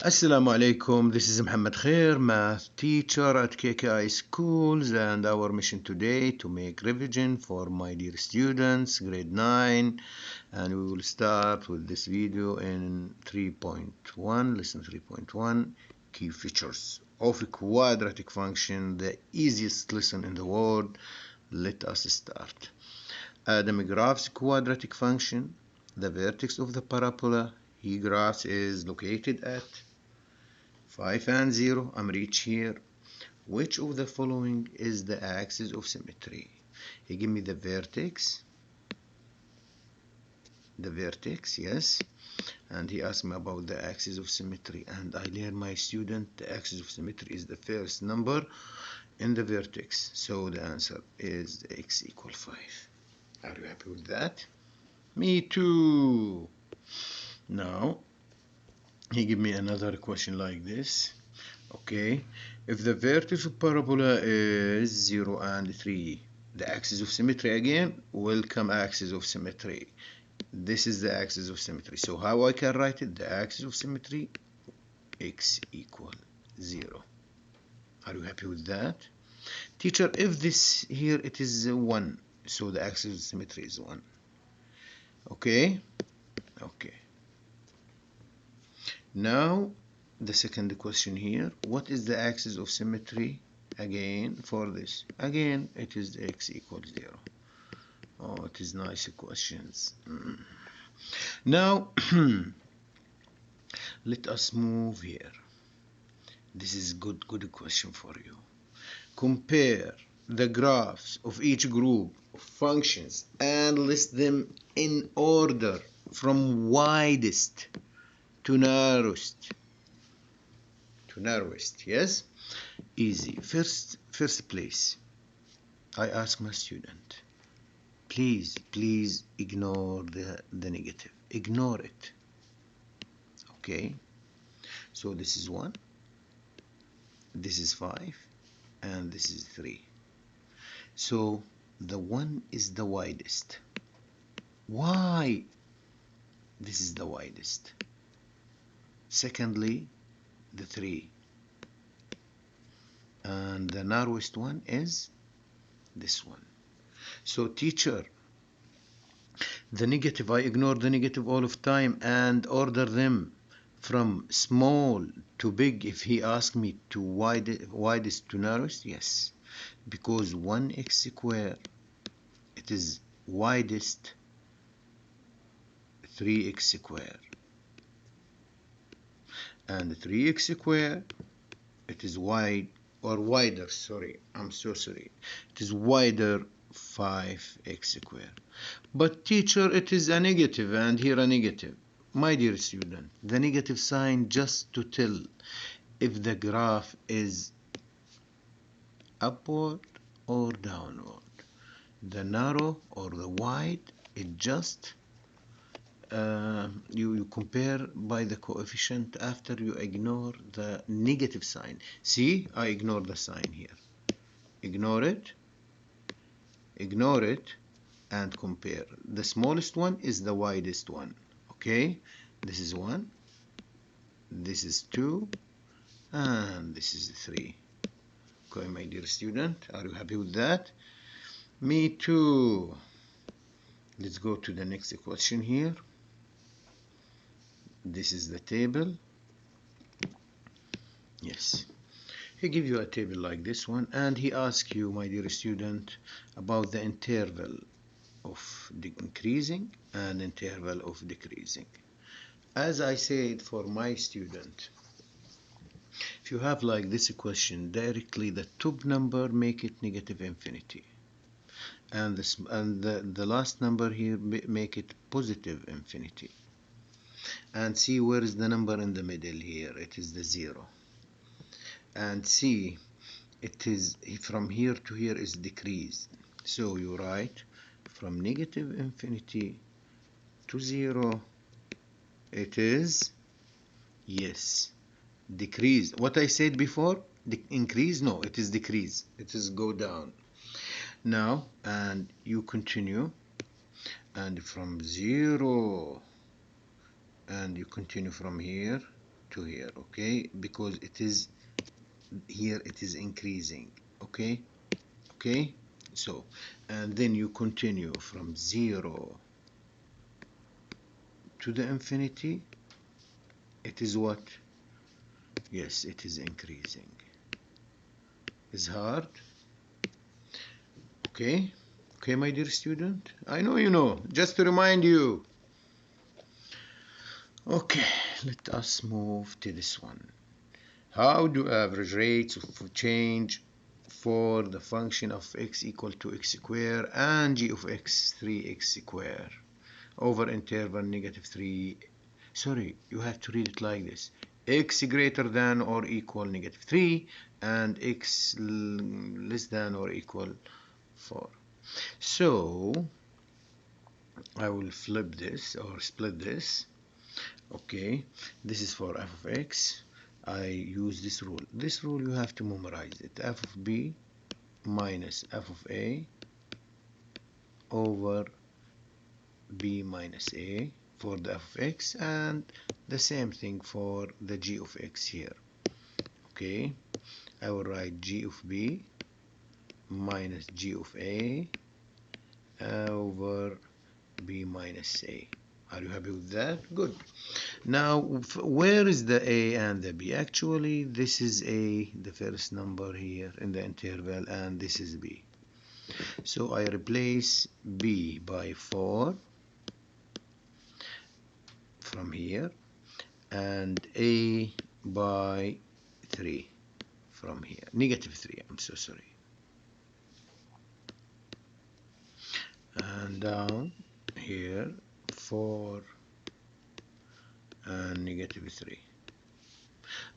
Assalamu alaikum, this is Muhammad Khair, math teacher at KKI Schools, and our mission today to make revision for my dear students, grade 9, and we will start with this video in 3.1, lesson 3.1, key features of a quadratic function, the easiest lesson in the world. Let us start. Adam graphs quadratic function, the vertex of the parabola he graphs is located at 5 and 0. I'm reach here. Which of the following is the axis of symmetry? He give me the vertex, yes, and he asked me about the axis of symmetry, and I learn my student the axis of symmetry is the first number in the vertex, so the answer is x equal 5. Are you happy with that? Me too. Now he give me another question like this. Okay, if the vertex of parabola is 0 and 3, the axis of symmetry again, welcome axis of symmetry. This is the axis of symmetry. So how I can write it? The axis of symmetry, x equal 0. Are you happy with that? Teacher, if this here it is 1, so the axis of symmetry is 1. Okay? Okay. Now, the second question here, what is the axis of symmetry again for this? Again, it is x equals 0. Oh, it is nice questions. Now, let us move here. This is good question for you. Compare the graphs of each group of functions and list them in order from widest to narrowest. Yes? Easy. First place, I ask my student, please ignore the negative. Ignore it. Okay? So this is 1, this is 5, and this is 3. So the 1 is the widest. Why? This is the widest. Secondly, the 3. And the narrowest one is this one. So teacher, the negative, I ignore the negative all of time and order them from small to big. If he asks me to widest to narrowest, yes, because 1x squared, it is widest 3x squared, and 3x squared, it is wide or wider, sorry, I'm so sorry, it is wider 5x squared. But teacher, it is a negative and here a negative. My dear student, the negative sign just to tell if the graph is upward or downward. The narrow or the wide, it just you compare by the coefficient after you ignore the negative sign. See, I ignore the sign here. Ignore it, and compare. The smallest one is the widest one. Okay, this is 1, this is 2, and this is 3. Okay, my dear student, are you happy with that? Me too. Let's go to the next question here. This is the table. Yes, he gives you a table like this one, and he asks you, my dear student, about the interval of increasing and interval of decreasing. As I said for my student, if you have like this question, directly the top number make it negative infinity, and the last number here make it positive infinity. And see where is the number in the middle here, it is the 0. And see, it is from here to here is decrease. So you write from negative infinity to 0, it is, yes, decrease. What I said before, increase, no, it is decrease, it is go down. Now, and you continue, and from 0, and you continue from here to here, okay, because it is here, it is increasing, okay, okay. So, and then you continue from 0 to the infinity. It is what? Yes, it is increasing. It's hard. Okay, okay, my dear student, I know you know, just to remind you. Okay, let us move to this one. How do average rates of change for the function of x equal to x square and g of x 3x square over interval -3, sorry, you have to read it like this: x greater than or equal -3 and x less than or equal 4. So I will flip this or split this. Okay, this is for f of x. I use this rule. This rule you have to memorize it. F of b minus f of a over b minus a for the f of x, and the same thing for the g of x here. Okay, I will write g of b minus g of a over b minus a. Are you happy with that? Good. Now, where is the a and the b? Actually, this is a, the first number here in the interval, and this is b. So I replace b by 4 from here, and a by 3 from here. -3, I'm so sorry. And down here, 4 and -3.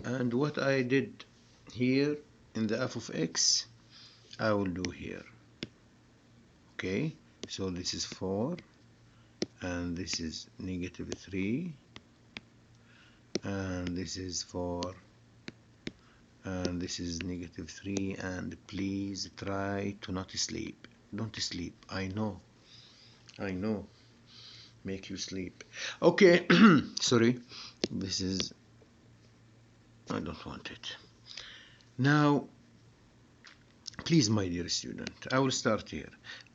And what I did here in the f of x, I will do here. Okay, so this is 4 and this is -3 and this is 4 and this is -3, and please try to not sleep. Don't sleep. I know, make you sleep. Okay. Sorry, this is, I don't want it. Now please, my dear student, I will start here.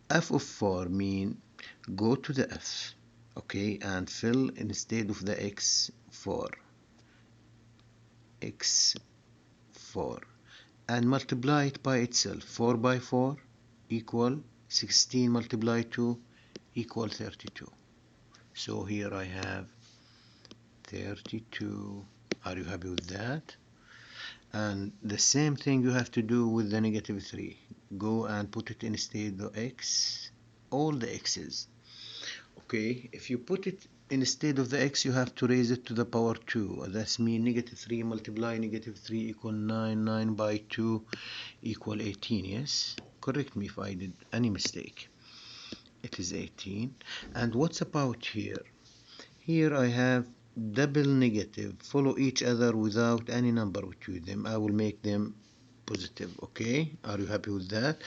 F of 4 mean go to the f, okay, and fill instead of the x 4, and multiply it by itself. 4 by 4 equal 16 multiplied 2 equal 32. So here I have 32. Are you happy with that? And the same thing you have to do with the -3. Go and put it instead of x, all the x's. Okay, if you put it instead of the x, you have to raise it to the power 2. That's mean -3 multiply -3 equal 9. 9 by 2 equal 18. Yes, correct me if I did any mistake. It is 18. And what's about here? Here I have double negative, follow each other without any number between them. I will make them positive. Okay, are you happy with that?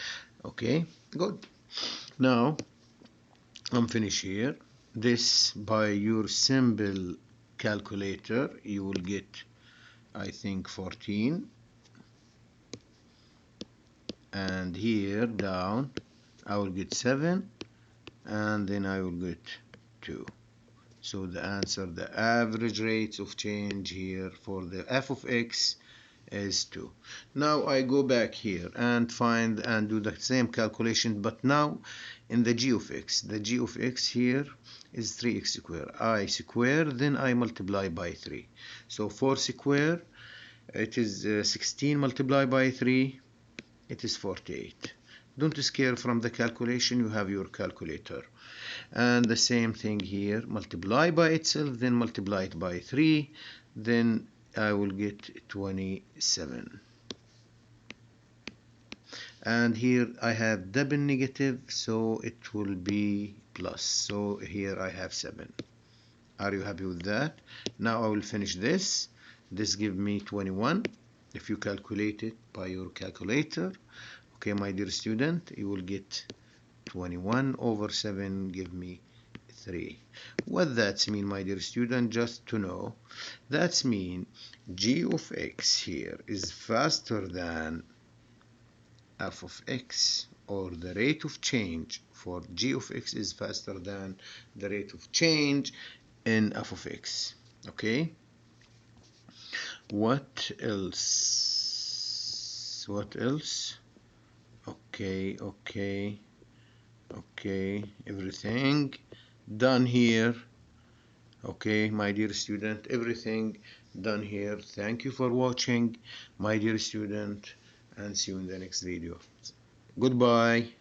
Okay, good. Now I'm finished here. This, by your simple calculator, you will get, I think, 14, and here down I will get 7, and then I will get 2. So the answer, the average rates of change here for the f of x is 2. Now I go back here and find and do the same calculation, but now in the g of x. The g of x here is 3x square. I square, then I multiply by 3. So 4 square, it is 16 multiplied by 3, it is 48. Don't scare from the calculation, you have your calculator. And the same thing here, multiply by itself, then multiply it by 3, then I will get 27. And here I have double negative, so it will be plus. So here I have 7. Are you happy with that? Now I will finish this. This gives me 21. If you calculate it by your calculator, okay, my dear student, you will get 21 over 7 give me 3. What that mean, my dear student? Just to know, that mean g of x here is faster than f of x, or the rate of change for g of x is faster than the rate of change in f of x. Okay, what else? Okay, everything done here. Okay, my dear student, everything done here. Thank you for watching, my dear student, and see you in the next video. Goodbye.